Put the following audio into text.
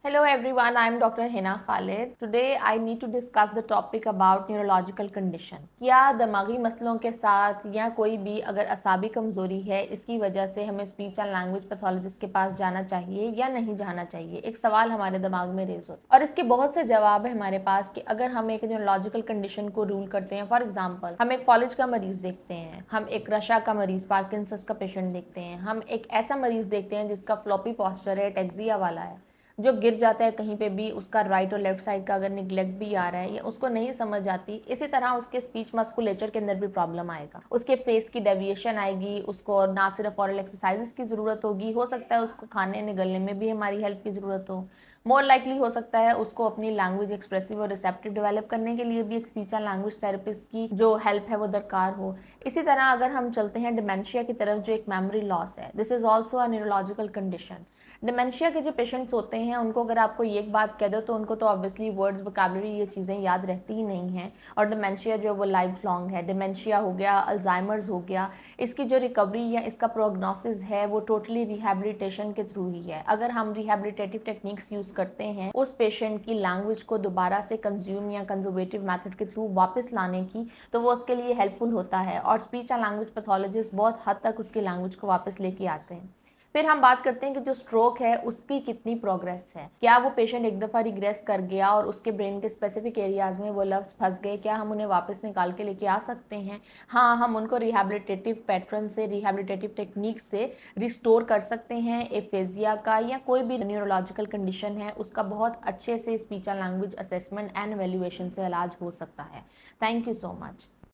Hello everyone, I am Dr. Hina Khalid. Today I need to discuss the topic about neurological condition. क्या दिमागी मसलों के साथ या कोई भी अगर असाबी कमज़ोरी है, इसकी वजह से हमें स्पीच एंड लैंग्वेज पैथोलॉजिस्ट के पास जाना चाहिए या नहीं जाना चाहिए? एक सवाल हमारे दिमाग में रेज होता है और इसके बहुत से जवाब है हमारे पास कि अगर हम एक न्यूरोलॉजिकल कंडीशन को रूल करते हैं, फॉर एग्जाम्पल हम एक फॉलिज का मरीज देखते हैं, हम एक रशा का मरीज, पार्किंसंस का पेशेंट देखते हैं, हम एक ऐसा मरीज देखते हैं जिसका फ्लॉपी पॉस्चर है, टैक्सिया वाला है, जो गिर जाता है कहीं पे भी, उसका राइट और लेफ्ट साइड का अगर निगलेक्ट भी आ रहा है या उसको नहीं समझ आती, इसी तरह उसके स्पीच मस्कुलेचर के अंदर भी प्रॉब्लम आएगा, उसके फेस की डेविएशन आएगी, उसको ना सिर्फ ऑरल एक्सरसाइजेस की ज़रूरत होगी, हो सकता है उसको खाने निगलने में भी हमारी हेल्प की ज़रूरत हो, मोर लाइकली हो सकता है उसको अपनी लैंग्वेज एक्सप्रेसिव और रिसेप्टिव डेवलप करने के लिए भी एक स्पीच एंड लैंग्वेज थेरेपिस्ट की जो हेल्प है वो दरकार हो। इसी तरह अगर हम चलते हैं डिमेंशिया की तरफ, जो एक मेमोरी लॉस है, this is also a neurological condition. Dementia के जो पेशेंट्स होते हैं उनको अगर आपको ये एक बात कह दो तो उनको तो ऑब्वियसली वर्ड्स वोकैबुलरी ये चीज़ें याद रहती ही नहीं हैं, और डिमेंशिया जो वो लाइफ लॉन्ग है, डिमेंशिया हो गया, अल्जाइमर्स हो गया, इसकी जो रिकवरी या इसका प्रोग्नोसिस है वो टोटली रिहैबिलिटेशन के थ्रू ही है। अगर हम रिहैबिलिटेटिव टेक्निक्स यूज़ करते हैं उस पेशेंट की लैंग्वेज को दोबारा से कंज्यूम या कंजर्वेटिव मेथड के थ्रू वापस लाने की, तो वो उसके लिए हेल्पफुल होता है, और स्पीच एंड लैंग्वेज पैथोलॉजिस्ट बहुत हद तक उसकी लैंग्वेज को वापस लेके आते हैं। फिर हम बात करते हैं कि जो स्ट्रोक है उसकी कितनी प्रोग्रेस है, क्या वो पेशेंट एक दफ़ा रिग्रेस कर गया और उसके ब्रेन के स्पेसिफिक एरियाज़ में वो लफ्ज़ फंस गए, क्या हम उन्हें वापस निकाल के लेके आ सकते हैं? हाँ, हम उनको रिहैबिलिटेटिव पैटर्न से, रिहैबिलिटेटिव टेक्निक से रिस्टोर कर सकते हैं। एफेजिया का या कोई भी न्यूरोलॉजिकल कंडीशन है उसका बहुत अच्छे से speech and language assessment and evaluation से इलाज हो सकता है। Thank you so much.